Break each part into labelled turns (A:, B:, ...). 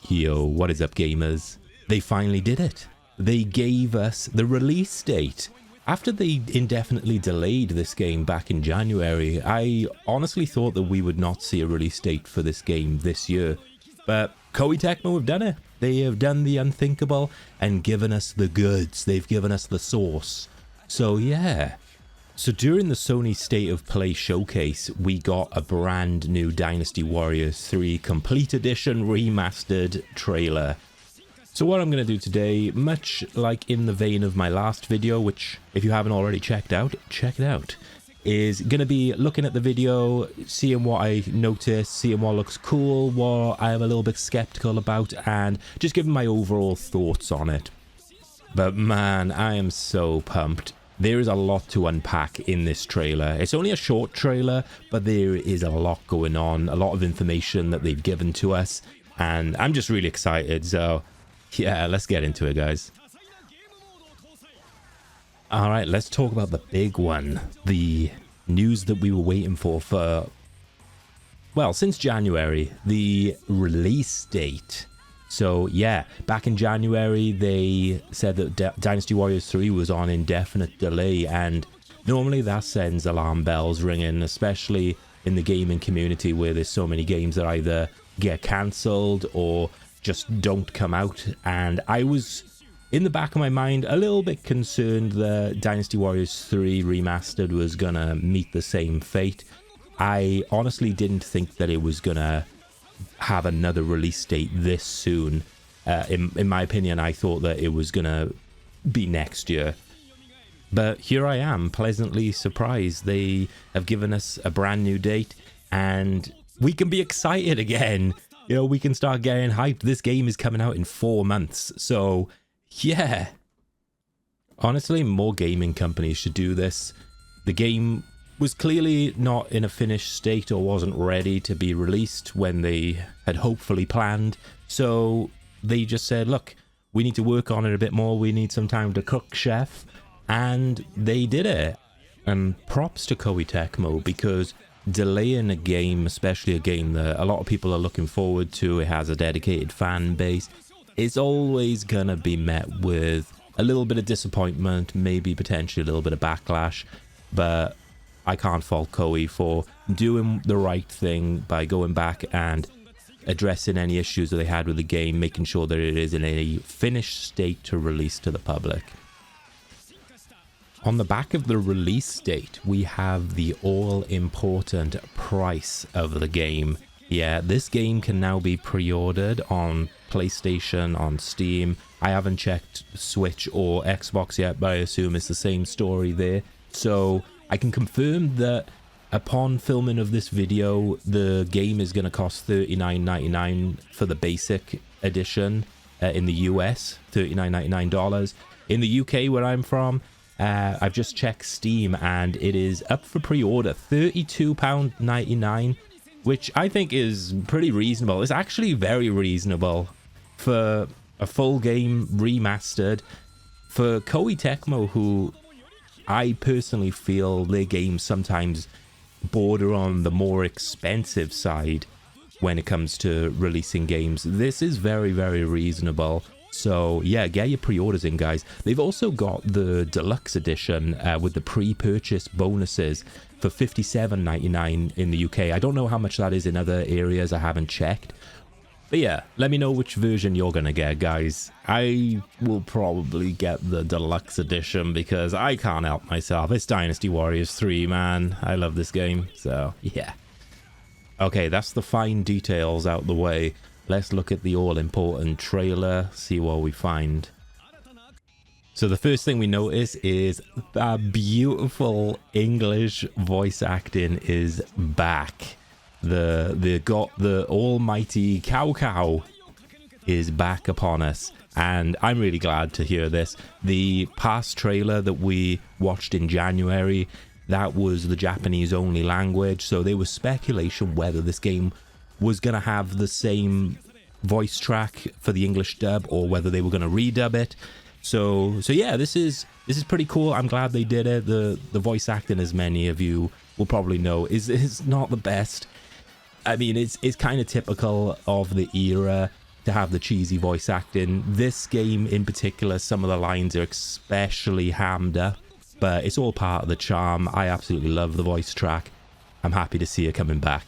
A: Yo, what is up, gamers? They finally did it. They gave us the release date. After they indefinitely delayed this game back in January, I honestly thought that we would not see a release date for this game this year. But Koei Tecmo have done it. They have done the unthinkable and given us the goods. They've given us the sauce. So yeah. So during the Sony State of Play showcase, we got a brand new Dynasty Warriors 3 Complete Edition Remastered trailer. So what I'm going to do today, much like in the vein of my last video, which if you haven't already checked out, check it out, is going to be looking at the video, seeing what I noticed, seeing what looks cool, what I am a little bit skeptical about, and just giving my overall thoughts on it. But man, I am so pumped. There is a lot to unpack in this trailer. It's only a short trailer, but there is a lot going on, a lot of information that they've given to us, and I'm just really excited. So yeah, let's get into it, guys. All right, let's talk about the big one, the news that we were waiting for, well, since January, the release date. So yeah, back in January, they said that Dynasty Warriors 3 was on indefinite delay, and normally that sends alarm bells ringing, especially in the gaming community where there's so many games that either get cancelled or just don't come out. And I was, in the back of my mind, a little bit concerned that Dynasty Warriors 3 Remastered was gonna meet the same fate. I honestly didn't think that it was gonna have another release date this soon. In my opinion, I thought that it was gonna be next year, but here I am, pleasantly surprised. They have given us a brand new date and we can be excited again. You know, we can start getting hyped. This game is coming out in 4 months, so yeah, honestly, more gaming companies should do this. The game was clearly not in a finished state or wasn't ready to be released when they had hopefully planned. So they just said, look, we need to work on it a bit more. We need some time to cook, chef. And they did it. And props to Koei Tecmo, because delaying a game, especially a game that a lot of people are looking forward to, it has a dedicated fan base, it's always gonna be met with a little bit of disappointment, maybe potentially a little bit of backlash. But I can't fault Koei for doing the right thing by going back and addressing any issues that they had with the game, making sure that it is in a finished state to release to the public. On the back of the release date, we have the all-important price of the game. Yeah, this game can now be pre-ordered on PlayStation, on Steam. I haven't checked Switch or Xbox yet, but I assume it's the same story there. So I can confirm that upon filming of this video, the game is going to cost $39.99 for the basic edition in the US, $39.99. In the UK, where I'm from, I've just checked Steam and it is up for pre-order, £32.99, which I think is pretty reasonable. It's actually very reasonable for a full game remastered. For Koei Tecmo, who I personally feel their games sometimes border on the more expensive side when it comes to releasing games, this is very, very reasonable. So yeah, get your pre-orders in, guys. They've also got the deluxe edition with the pre-purchase bonuses for $57.99 in the UK. I don't know how much that is in other areas, I haven't checked. But yeah, let me know which version you're gonna get, guys. I will probably get the deluxe edition because I can't help myself. It's Dynasty Warriors 3, man. I love this game, so yeah. Okay, that's the fine details out the way. Let's look at the all-important trailer, see what we find. So the first thing we notice is that beautiful English voice acting is back. The almighty Cow Cow is back upon us, and I'm really glad to hear this. The past trailer that we watched in January, that was the Japanese only language, so there was speculation whether this game was going to have the same voice track for the English dub or whether they were going to redub it. So yeah, this is pretty cool. I'm glad they did it. The voice acting, as many of you will probably know, is not the best. I mean, it's kind of typical of the era. to have the cheesy voice acting. This game in particular, some of the lines are especially hammed up, but it's all part of the charm. I absolutely love the voice track. I'm happy to see it coming back.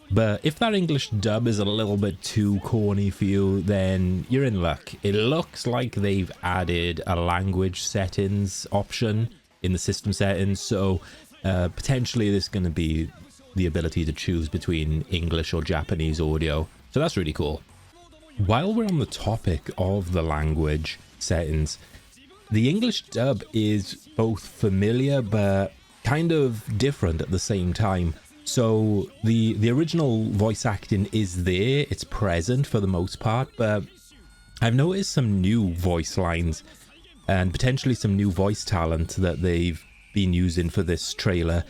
A: But if that English dub is a little bit too corny for you, then you're in luck. It looks like they've added a language settings option in the system settings, so potentially there's going to be the ability to choose between English or Japanese audio. So that's really cool. While we're on the topic of the language settings, the English dub is both familiar but kind of different at the same time. So the original voice acting is there, it's present for the most part, but I've noticed some new voice lines and potentially some new voice talent that they've been using for this trailer.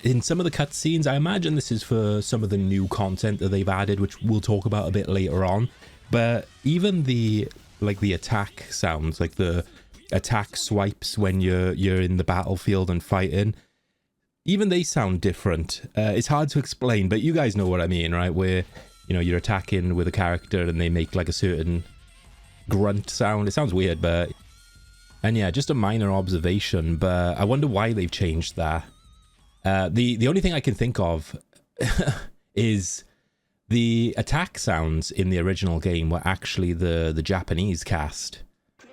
A: In some of the cutscenes, I imagine this is for some of the new content that they've added, which we'll talk about a bit later on, but even the attack sounds, like the attack swipes when you're in the battlefield and fighting, even they sound different. It's hard to explain, but you guys know what I mean, right? Where, you know, you're attacking with a character and they make like a certain grunt sound. It sounds weird, but... And yeah, just a minor observation, but I wonder why they've changed that. The only thing I can think of is the attack sounds in the original game were actually the Japanese cast.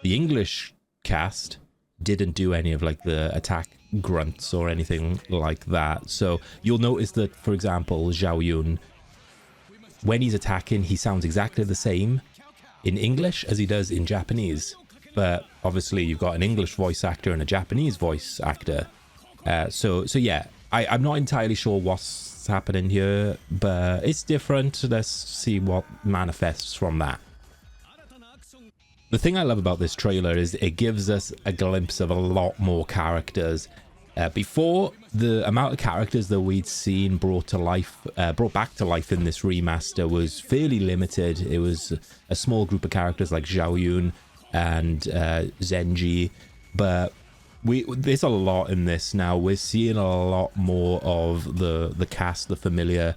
A: The English cast didn't do any of like the attack grunts or anything like that. So you'll notice that, for example, Zhao Yun, when he's attacking, he sounds exactly the same in English as he does in Japanese. But obviously you've got an English voice actor and a Japanese voice actor. So yeah, I'm not entirely sure what's happening here, but it's different. Let's see what manifests from that. The thing I love about this trailer is it gives us a glimpse of a lot more characters. Before, the amount of characters that we'd seen brought back to life in this remaster was fairly limited. It was a small group of characters like Zhao Yun and Zenji, but there's a lot in this now. We're seeing a lot more of the cast, the familiar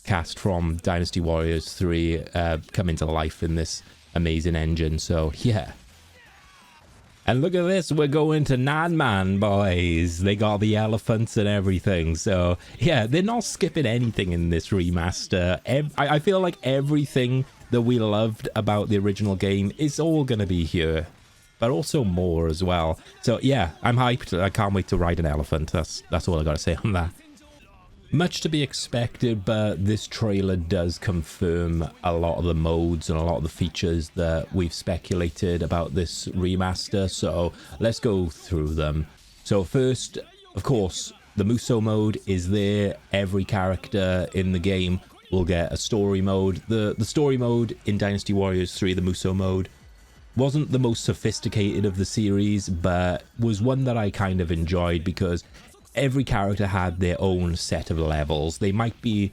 A: cast from Dynasty Warriors 3 come into life in this amazing engine. So yeah, and look at this, we're going to Nanman, boys. They got the elephants and everything. So yeah, they're not skipping anything in this remaster. I feel like everything that we loved about the original game is all gonna be here, but also more as well. So yeah, I'm hyped. I can't wait to ride an elephant. That's all I gotta say on that. Much to be expected, but this trailer does confirm a lot of the modes and a lot of the features that we've speculated about this remaster, so let's go through them. So first, of course, the Muso mode is there. Every character in the game will get a story mode. The story mode in Dynasty Warriors 3, the Muso mode, wasn't the most sophisticated of the series, but was one that I kind of enjoyed because every character had their own set of levels. They might be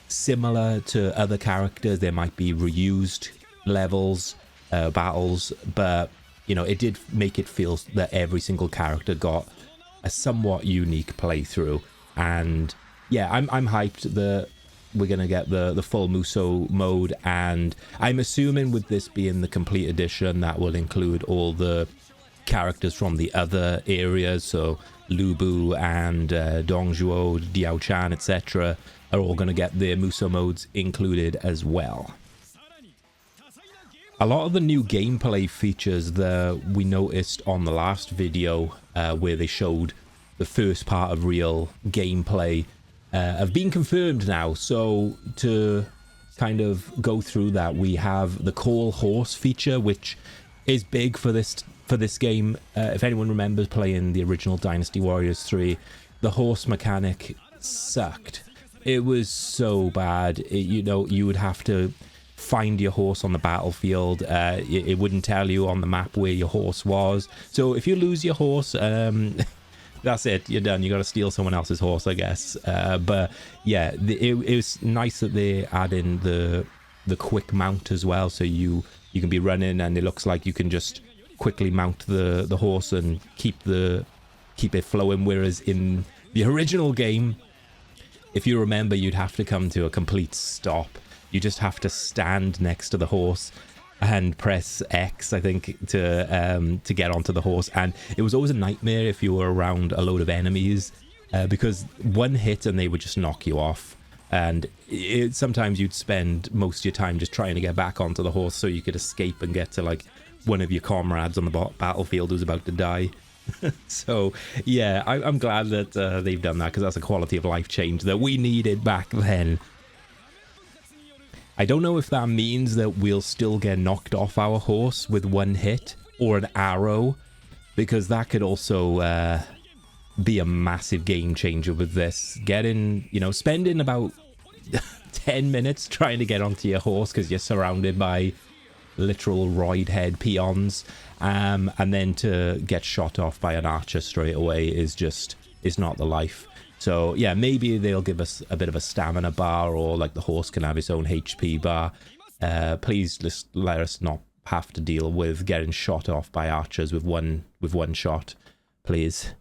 A: similar to other characters, there might be reused levels, battles, but you know, it did make it feel that every single character got a somewhat unique playthrough. And yeah, I'm hyped that we're gonna get the full Muso mode, and I'm assuming with this being the complete edition, that will include all the characters from the other areas. So Lubu and Dongzhuo, Diao-chan, etc. are all going to get their Muso modes included as well. A lot of the new gameplay features that we noticed on the last video, where they showed the first part of real gameplay, have been confirmed now. So to kind of go through that, we have the call horse feature, which is big for this game. If anyone remembers playing the original Dynasty Warriors 3, the horse mechanic sucked. It was so bad. You know, you would have to find your horse on the battlefield. It wouldn't tell you on the map where your horse was. So if you lose your horse, that's it. You're done. You got to steal someone else's horse, I guess. But yeah, it was nice that they add in the quick mount as well. So you can be running and it looks like you can just quickly mount the horse and keep it flowing, whereas in the original game if you remember, you'd have to come to a complete stop. You just have to stand next to the horse and press X, I think, to get onto the horse. And it was always a nightmare if you were around a load of enemies, because one hit and they would just knock you off. And sometimes you'd spend most of your time just trying to get back onto the horse so you could escape and get to like one of your comrades on the battlefield who's about to die. So yeah, I'm glad that they've done that, because that's a quality of life change that we needed back then. I don't know if that means that we'll still get knocked off our horse with one hit or an arrow, because that could also be a massive game changer with this. Spending about 10 minutes trying to get onto your horse because you're surrounded by literal roid head peons, and then to get shot off by an archer straight away is not the life. So yeah, maybe they'll give us a bit of a stamina bar, or like the horse can have its own HP bar. Please just let us not have to deal with getting shot off by archers with one shot, please.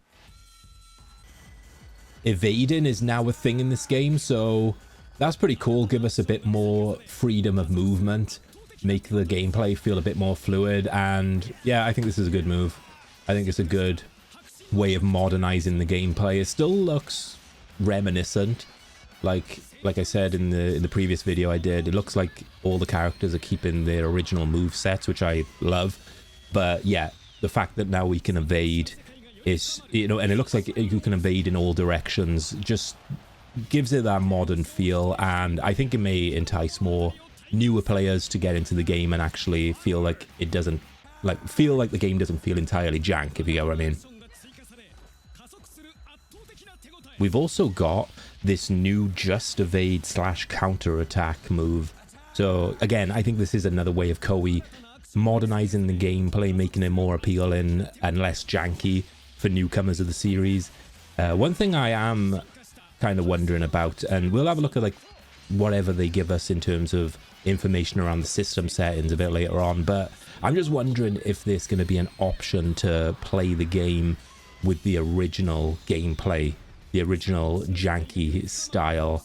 A: Evading is now a thing in this game, so that's pretty cool. Give us a bit more freedom of movement, make the gameplay feel a bit more fluid, and yeah, I think this is a good move. I think it's a good way of modernizing the gameplay. It still looks reminiscent, like I said in the previous video I did. It looks like all the characters are keeping their original move sets, which I love. But yeah, the fact that now we can evade is, and it looks like you can evade in all directions, just gives it that modern feel, and I think it may entice more newer players to get into the game and actually feel like the game doesn't feel entirely jank, if you get what I mean. We've also got this new just evade / counter attack move. So again, I think this is another way of Koei modernizing the gameplay, making it more appealing and less janky for newcomers of the series. One thing I am kind of wondering about, and we'll have a look at like whatever they give us in terms of information around the system settings a bit later on, but I'm just wondering if there's going to be an option to play the game with the original gameplay, the original janky style,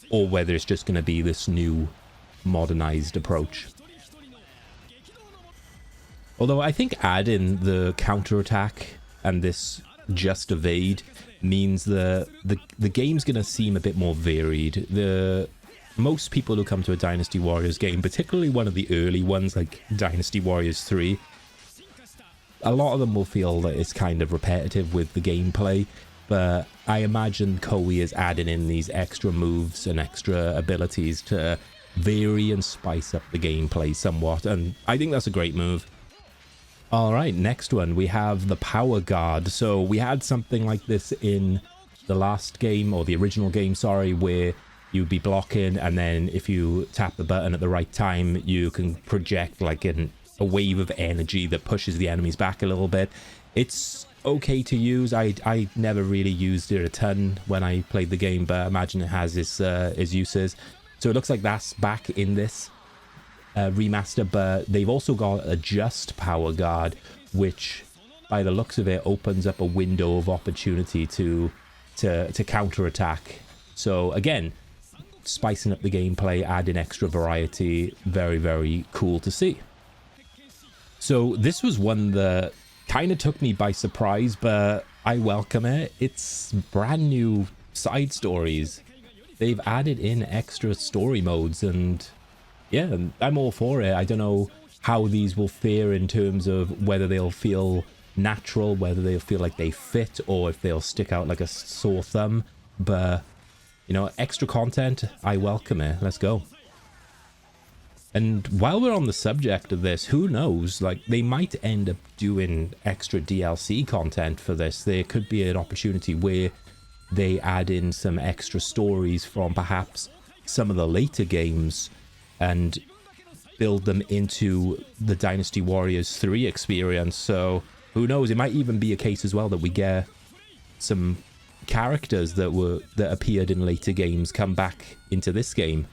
A: or whether it's just going to be this new modernized approach. Although I think adding the counterattack and this just evade means the game's going to seem a bit more varied. Most people who come to a Dynasty Warriors game, particularly one of the early ones like Dynasty Warriors 3, a lot of them will feel that it's kind of repetitive with the gameplay, but I imagine Koei is adding in these extra moves and extra abilities to vary and spice up the gameplay somewhat, and I think that's a great move. Alright, next one, we have the Power Guard. So we had something like this in the last game, or the original game, sorry, where you'd be blocking, and then if you tap the button at the right time, you can project like a wave of energy that pushes the enemies back a little bit. It's okay to use. I never really used it a ton when I played the game, but I imagine it has its uses. So it looks like that's back in this remaster, but they've also got a just Power Guard, which by the looks of it opens up a window of opportunity to counterattack. So again, spicing up the gameplay, adding extra variety. Very, very cool to see. So this was one that kind of took me by surprise, but I welcome it. It's brand new side stories. They've added in extra story modes, and yeah, I'm all for it. I don't know how these will fare in terms of whether they'll feel natural, whether they'll feel like they fit, or if they'll stick out like a sore thumb. But, extra content, I welcome it. Let's go. And while we're on the subject of this, who knows? Like, they might end up doing extra DLC content for this. There could be an opportunity where they add in some extra stories from perhaps some of the later games and build them into the Dynasty Warriors 3 experience. So who knows, it might even be a case as well that we get some characters that appeared in later games come back into this game.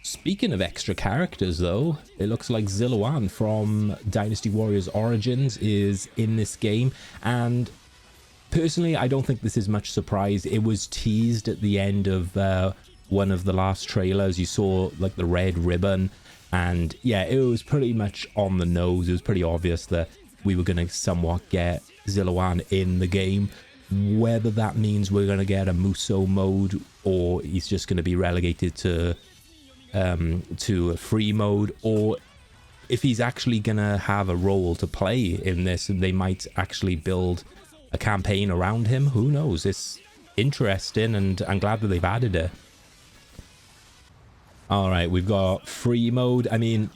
A: Speaking of extra characters though, it looks like Ziluan from Dynasty Warriors Origins is in this game, and Personally, I don't think this is much surprise. It was teased at the end of one of the last trailers. You saw like the red ribbon, and yeah, it was pretty much on the nose. It was pretty obvious that we were going to somewhat get Zillawan in the game. Whether that means we're going to get a Muso mode or he's just going to be relegated to a free mode, or if he's actually going to have a role to play in this and they might actually build a campaign around him, who knows? It's interesting, and I'm glad that they've added it. All right, we've got free mode. I mean,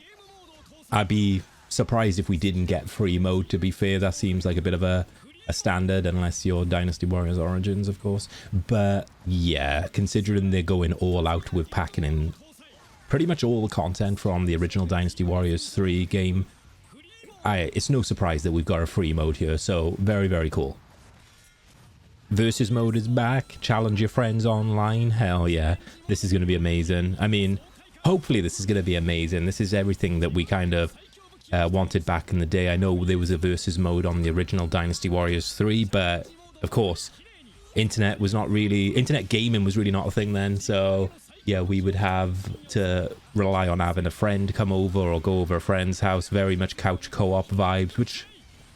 A: I'd be surprised if we didn't get free mode, to be fair. That seems like a bit of a standard, unless you're Dynasty Warriors Origins, of course. But yeah, considering they're going all out with packing in pretty much all the content from the original Dynasty Warriors 3 game, it's no surprise that we've got a free mode here. So very, very cool. Versus mode is back. Challenge your friends online. Hell yeah. This is going to be amazing. I mean, hopefully this is going to be amazing. This is everything that we kind of wanted back in the day. I know there was a versus mode on the original Dynasty Warriors 3, but of course, internet gaming was really not a thing then. So yeah, we would have to rely on having a friend come over or go over a friend's house. Very much couch co-op vibes, which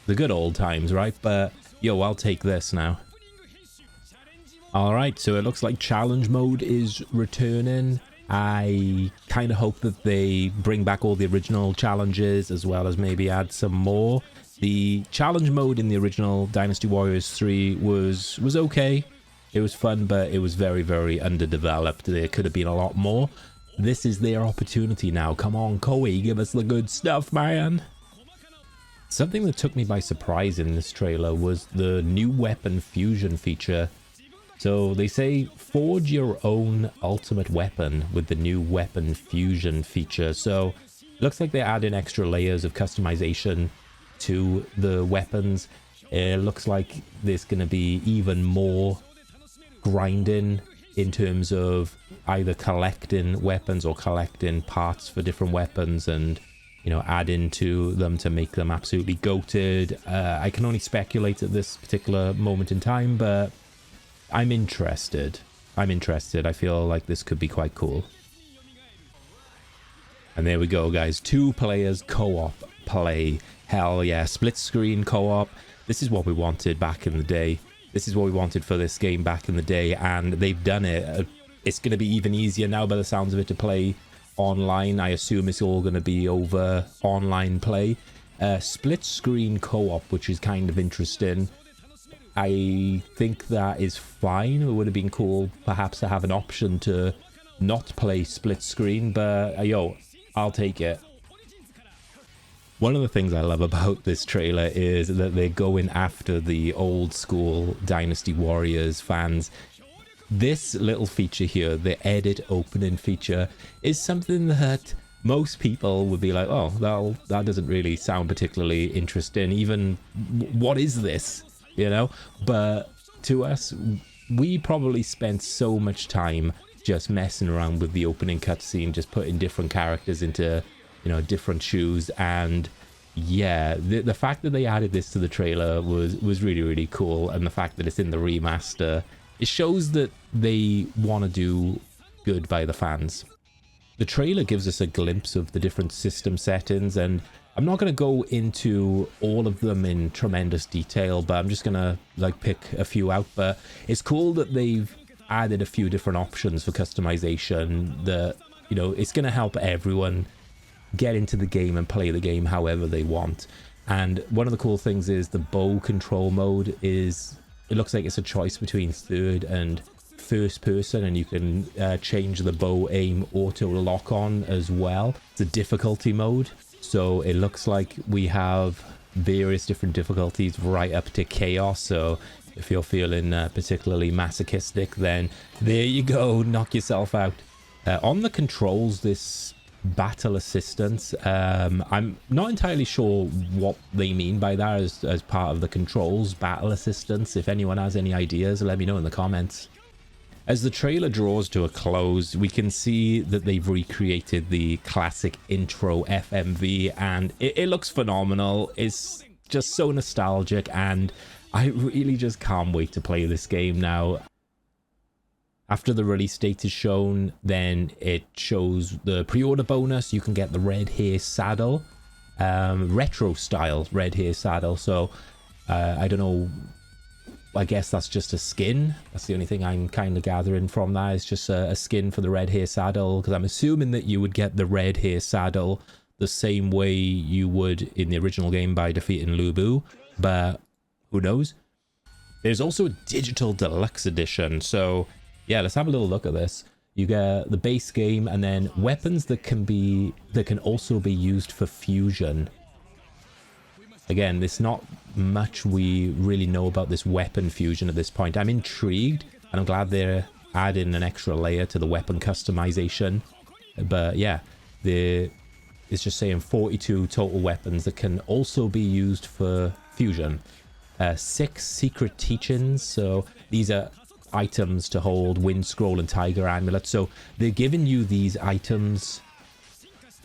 A: the good old times, right? But yo, I'll take this now. Alright, so it looks like challenge mode is returning. I kind of hope that they bring back all the original challenges as well as maybe add some more. The challenge mode in the original Dynasty Warriors 3 was okay. It was fun, but it was very, very underdeveloped. There could have been a lot more. This is their opportunity now. Come on, Koei, give us the good stuff, man. Something that took me by surprise in this trailer was the new weapon fusion feature. So they say forge your own ultimate weapon with the new weapon fusion feature. So looks like they're adding extra layers of customization to the weapons. It looks like there's going to be even more grinding in terms of either collecting weapons or collecting parts for different weapons and, you know, adding to them to make them absolutely goated. I can only speculate at this particular moment in time, but I'm interested. I feel like this could be quite cool. And there we go, guys. 2 players co-op play. Hell yeah. Split screen co-op. This is what we wanted back in the day. This is what we wanted for this game back in the day, and they've done it. It's going to be even easier now by the sounds of it to play online. I assume it's all going to be over online play. Split screen co-op, which is kind of interesting. I think that is fine. It would have been cool perhaps to have an option to not play split screen, but yo, I'll take it. One of the things I love about this trailer is that they're going after the old school Dynasty Warriors fans. This little feature here, the edit opening feature, is something that most people would be like, oh, that doesn't really sound particularly interesting. Even, what is this? You know, but to us, we probably spent so much time just messing around with the opening cutscene, just putting different characters into, you know, different shoes. And yeah, the fact that they added this to the trailer was really, really cool. And the fact that it's in the remaster, it shows that they want to do good by the fans. The trailer gives us a glimpse of the different system settings, and I'm not going to go into all of them in tremendous detail, but I'm just going to like pick a few out. But it's cool that they've added a few different options for customization that, you know, it's going to help everyone get into the game and play the game however they want. And one of the cool things is the bow control mode is, it looks like it's a choice between third and first person, and you can change the bow aim auto lock on as well. It's a difficulty mode, so it looks like we have various different difficulties right up to chaos. So if you're feeling particularly masochistic, then there you go, knock yourself out. On the controls, this battle assistance, I'm not entirely sure what they mean by that as part of the controls, battle assistance. If anyone has any ideas, let me know in the comments. As the trailer draws to a close, we can see that they've recreated the classic intro FMV, and it looks phenomenal. It's just so nostalgic, and I really just can't wait to play this game now. After the release date is shown, then it shows the pre-order bonus. You can get the red hair saddle, retro style red hair saddle. So I don't know, I guess that's just a skin. That's the only thing I'm kind of gathering from that. It's just a skin for the red hair saddle, because I'm assuming that you would get the red hair saddle the same way you would in the original game by defeating Lubu, but who knows. There's also a digital deluxe edition, so yeah, let's have a little look at this. You get the base game and then weapons that can also be used for fusion. Again, there's not much we really know about this weapon fusion at this point. I'm intrigued, and I'm glad they're adding an extra layer to the weapon customization. But yeah, it's just saying 42 total weapons that can also be used for fusion. 6 secret teachings, so these are items to hold wind scroll and tiger amulet. So they're giving you these items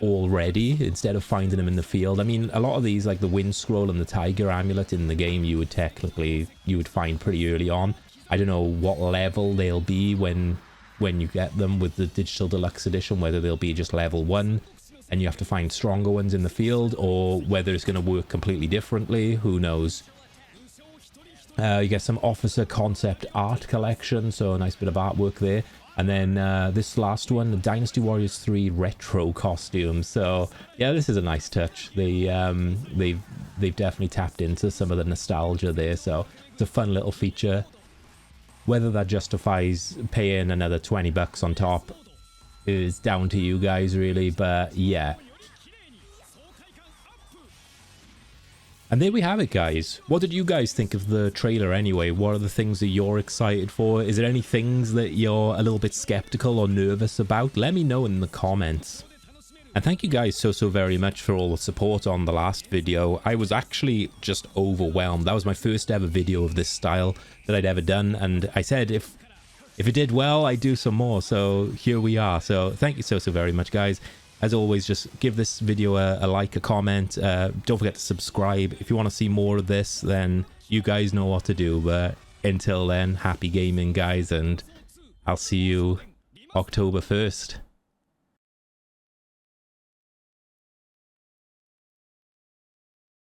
A: already instead of finding them in the field. I mean, a lot of these, like the wind scroll and the tiger amulet in the game, you would find pretty early on. I don't know what level they'll be when you get them with the digital deluxe edition, whether they'll be just level 1 and you have to find stronger ones in the field, or whether it's going to work completely differently. Who knows. You get some officer concept art collection, so a nice bit of artwork there. And then this last one, the Dynasty Warriors 3 retro costume. So yeah, this is a nice touch. They've definitely tapped into some of the nostalgia there, so it's a fun little feature. Whether that justifies paying another 20 bucks on top is down to you guys really, but yeah. And there we have it, guys. What did you guys think of the trailer anyway? What are the things that you're excited for? Is there any things that you're a little bit skeptical or nervous about? Let me know in the comments. And thank you guys so very much for all the support on the last video. I was actually just overwhelmed. That was my first ever video of this style that I'd ever done, and I said if it did well, I'd do some more. So here we are. So thank you so very much, guys. As always, just give this video a like, a comment. Don't forget to subscribe. If you want to see more of this, then you guys know what to do. But until then, happy gaming, guys, and I'll see you October 1st.